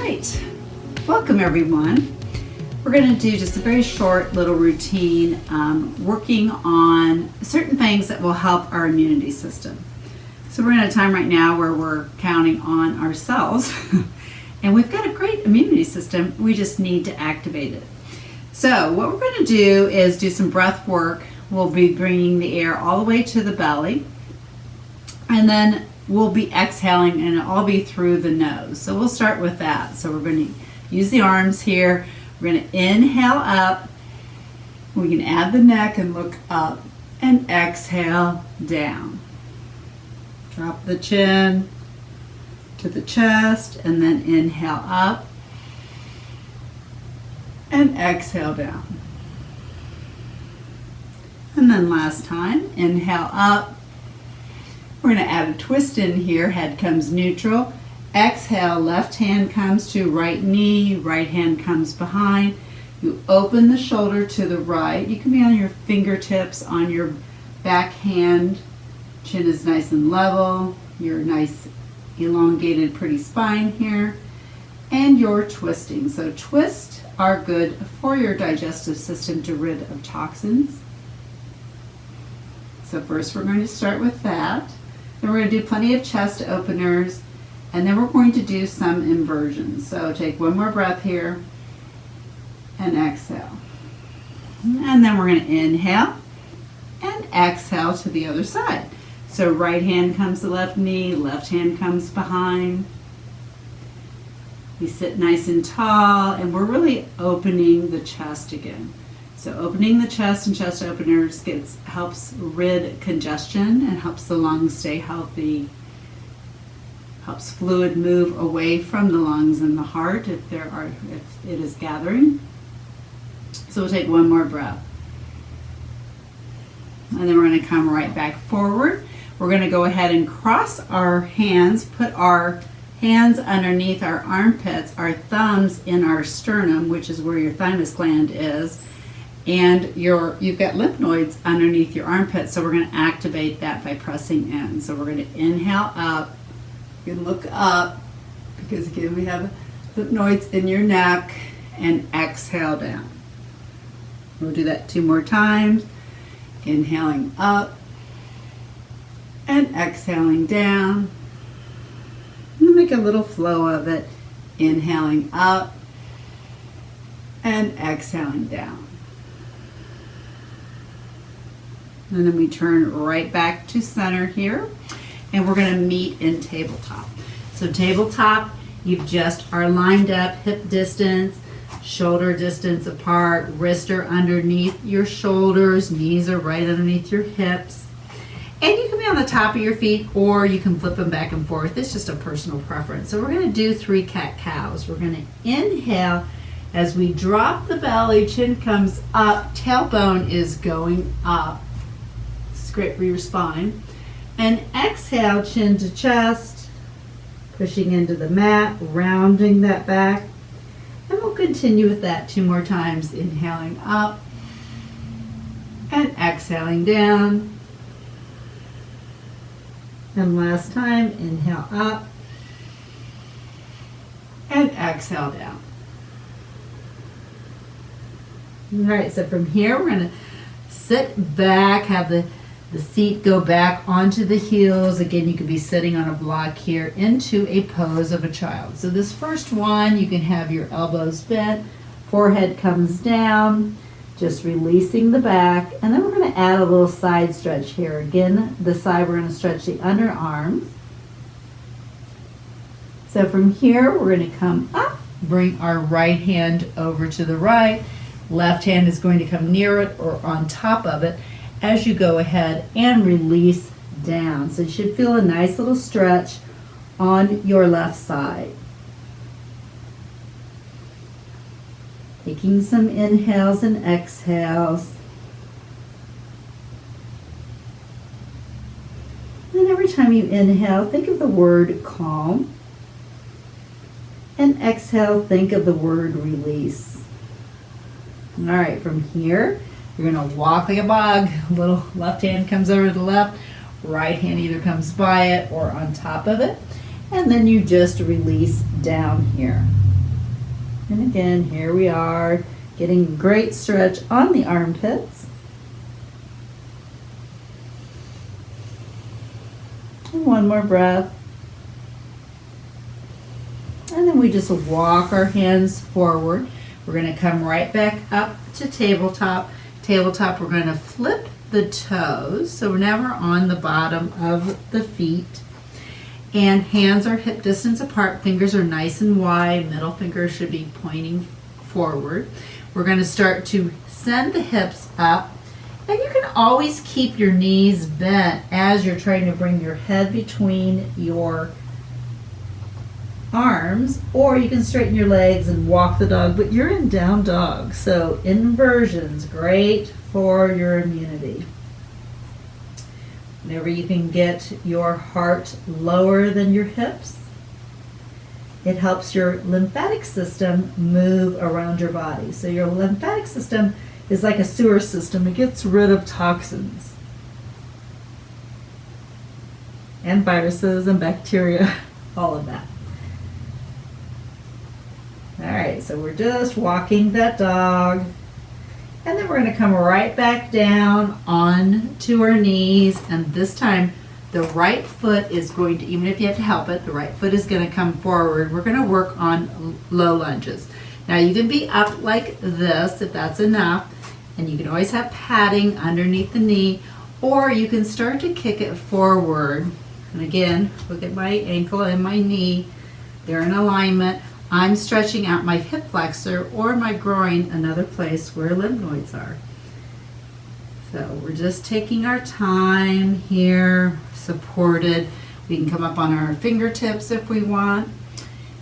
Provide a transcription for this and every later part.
right, welcome everyone. We're going to do just a very short little routine working on certain things that will help our immunity system. So we're in a time right now where we're counting on ourselves and we've got a great immunity system, we just need to activate it. So what we're going to do is do some breath work. We'll be bringing the air all the way to the belly, and then we'll be exhaling, and it'll all be through the nose. So we'll start with that. So we're going to use the arms here. We're going to inhale up. We can add the neck and look up, and exhale down. Drop the chin to the chest, and then inhale up and exhale down. And then last time, inhale up. We're going to add a twist in here. Head comes neutral. Exhale, left hand comes to right knee, right hand comes behind. You open the shoulder to the right. You can be on your fingertips, on your back hand. Chin is nice and level. Your nice elongated pretty spine here. And you're twisting. So twists are good for your digestive system to rid of toxins. So first we're going to start with that. Then we're going to do plenty of chest openers, and then we're going to do some inversions. So take one more breath here and exhale. And then we're going to inhale and exhale to the other side. So right hand comes to left knee, left hand comes behind. We sit nice and tall, and we're really opening the chest again. So opening the chest and chest openers helps rid congestion and helps the lungs stay healthy. Helps fluid move away from the lungs and the heart if it is gathering. So we'll take one more breath. And then we're going to come right back forward. We're going to go ahead and cross our hands, put our hands underneath our armpits, our thumbs in our sternum, which is where your thymus gland is. And you've got lymph nodes underneath your armpit, so we're going to activate that by pressing in. So we're going to inhale up. You can look up, because again we have lymph nodes in your neck, and exhale down. We'll do that 2 more times. Inhaling up and exhaling down. And make a little flow of it. Inhaling up and exhaling down. And then we turn right back to center here, and we're going to meet in tabletop. So tabletop, you just are lined up, hip distance, shoulder distance apart, wrists are underneath your shoulders, knees are right underneath your hips. And you can be on the top of your feet, or you can flip them back and forth. It's just a personal preference. So we're going to do 3 cat-cows. We're going to inhale as we drop the belly, chin comes up, tailbone is going up. Great for your spine. And exhale, chin to chest, pushing into the mat, rounding that back. And we'll continue with that 2 more times, inhaling up and exhaling down. And last time, inhale up and exhale down. All right, so from here we're going to sit back, have the seat go back onto the heels. Again, you could be sitting on a block here into a pose of a child. So this first one, you can have your elbows bent, forehead comes down, just releasing the back. And then we're going to add a little side stretch here. Again, the side, we're going to stretch the underarms. So from here, we're going to come up, bring our right hand over to the right. Left hand is going to come near it or on top of it as you go ahead and release down. So you should feel a nice little stretch on your left side. Taking some inhales and exhales. And every time you inhale, think of the word calm. And exhale, think of the word release. All right, from here, you're going to walk like a bog. Little left hand comes over to the left, right hand either comes by it or on top of it. And then you just release down here. And again, here we are, getting great stretch on the armpits. And one more breath. And then we just walk our hands forward. We're going to come right back up to tabletop. Tabletop, we're going to flip the toes. So now we're on the bottom of the feet. And hands are hip distance apart. Fingers are nice and wide. Middle finger should be pointing forward. We're going to start to send the hips up. And you can always keep your knees bent as you're trying to bring your head between your arms, or you can straighten your legs and walk the dog, but you're in down dog. So inversion's great for your immunity. Whenever you can get your heart lower than your hips, it helps your lymphatic system move around your body. So your lymphatic system is like a sewer system. It gets rid of toxins and viruses and bacteria, all of that. All right, so we're just walking that dog. And then we're going to come right back down onto our knees. And this time, the right foot is going to, even if you have to help it, the right foot is going to come forward. We're going to work on low lunges. Now, you can be up like this if that's enough. And you can always have padding underneath the knee. Or you can start to kick it forward. And again, look at my ankle and my knee. They're in alignment. I'm stretching out my hip flexor or my groin, another place where lymph nodes are. So we're just taking our time here, supported. We can come up on our fingertips if we want.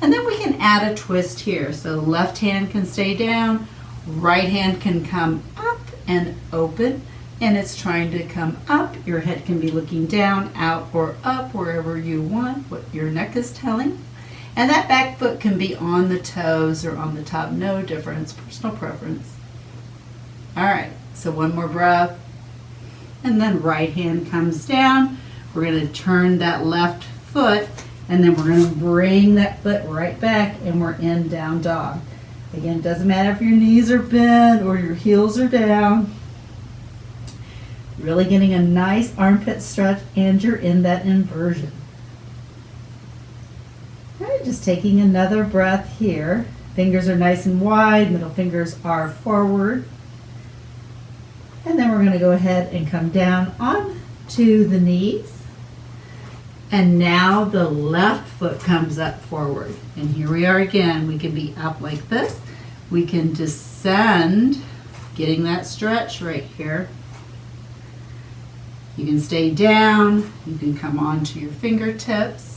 And then we can add a twist here. So left hand can stay down, right hand can come up and open, and it's trying to come up. Your head can be looking down, out, or up, wherever you want, what your neck is telling. And that back foot can be on the toes or on the top, no difference, personal preference. All right, so one more breath. And then right hand comes down. We're going to turn that left foot, and then we're going to bring that foot right back, and we're in down dog. Again, it doesn't matter if your knees are bent or your heels are down. Really getting a nice armpit stretch, and you're in that inversion. All right, just taking another breath here. Fingers are nice and wide, middle fingers are forward. And then we're going to go ahead and come down onto the knees. And now the left foot comes up forward. And here we are again. We can be up like this. We can descend, getting that stretch right here. You can stay down. You can come onto your fingertips.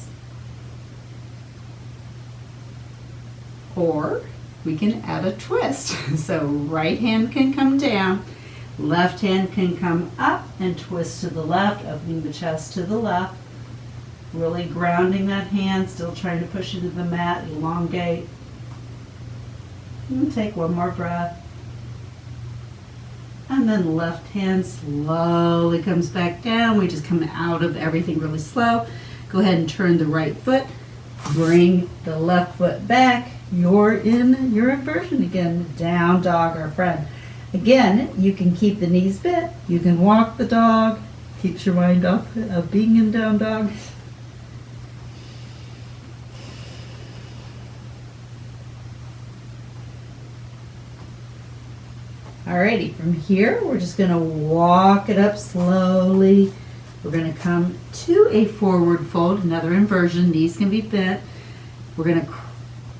Or we can add a twist. So right hand can come down, left hand can come up and twist to the left, opening the chest to the left. Really grounding that hand, still trying to push into the mat, elongate. And take one more breath. And then left hand slowly comes back down. We just come out of everything really slow. Go ahead and turn the right foot. Bring the left foot back. You're in your inversion again. Down dog, our friend. Again, you can keep the knees bent. You can walk the dog. Keeps your mind off of being in down dog. Alrighty, from here, we're just going to walk it up slowly. We're going to come to a forward fold, another inversion. Knees can be bent. We're going to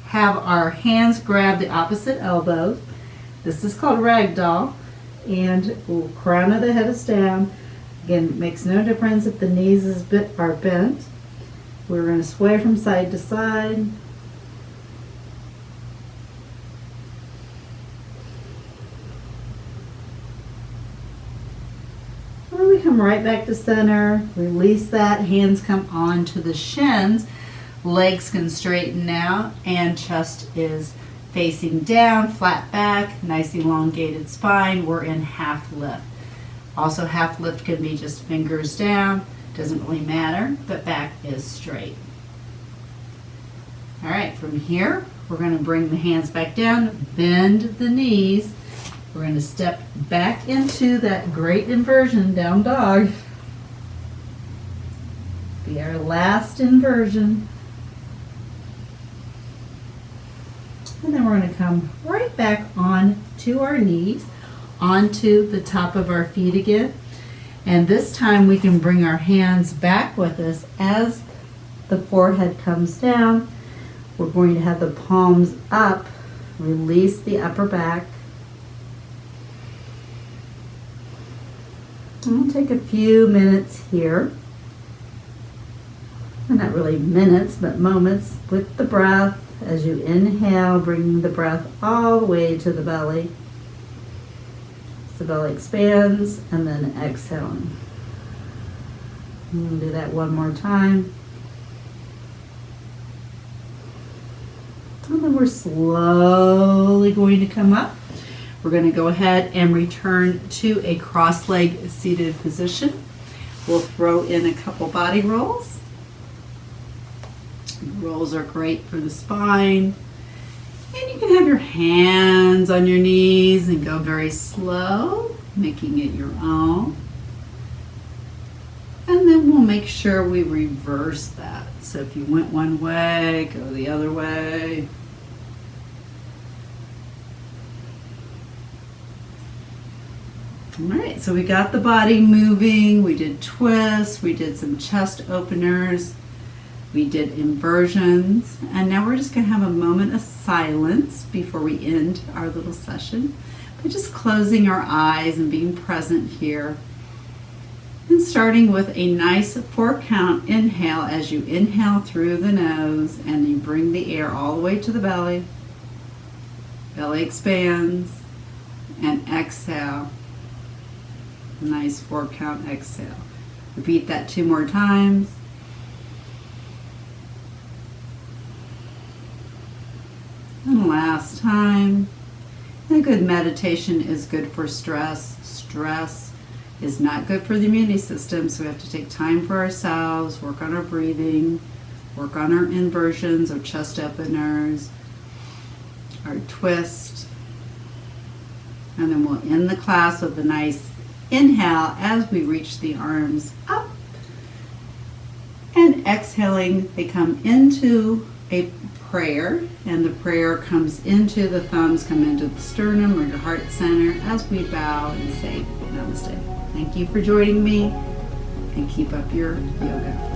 have our hands grab the opposite elbows. This is called ragdoll, and crown of the head is down. Again, it makes no difference if the knees are bent. We're going to sway from side to side. And we come right back to center. Release that. Hands come onto the shins. Legs can straighten out, and chest is facing down, flat back, nice elongated spine. We're in half lift. Also, half lift can be just fingers down. Doesn't really matter, but back is straight. All right, from here, We're going to bring the hands back down, bend the knees. We're going to step back into that great inversion, down dog. Be our last inversion. And then we're going to come right back on to our knees, onto the top of our feet again. And this time we can bring our hands back with us as the forehead comes down. We're going to have the palms up, release the upper back. And we'll take a few minutes here. And not really minutes, but moments with the breath. As you inhale, bringing the breath all the way to the belly. As the belly expands, and then exhaling. We'll do that one more time. And then we're slowly going to come up. We're going to go ahead and return to a cross-legged seated position. We'll throw in a couple body rolls. Rolls are great for the spine. And you can have your hands on your knees and go very slow, making it your own. And then we'll make sure we reverse that. So if you went one way, go the other way. All right, so we got the body moving. We did twists. We did some chest openers. We did inversions. And now we're just going to have a moment of silence before we end our little session by just closing our eyes and being present here. And starting with a nice 4-count inhale as you inhale through the nose and you bring the air all the way to the belly. Belly expands and exhale. Nice 4-count exhale. Repeat that 2 more times. And last time. A good meditation is good for stress. Stress is not good for the immunity system, so we have to take time for ourselves, work on our breathing, work on our inversions, our chest openers, our twist. And then we'll end the class with a nice inhale as we reach the arms up. And exhaling, they come into a prayer, and the prayer comes into the thumbs, come into the sternum or your heart center as we bow and say namaste. Thank you for joining me, and keep up your yoga.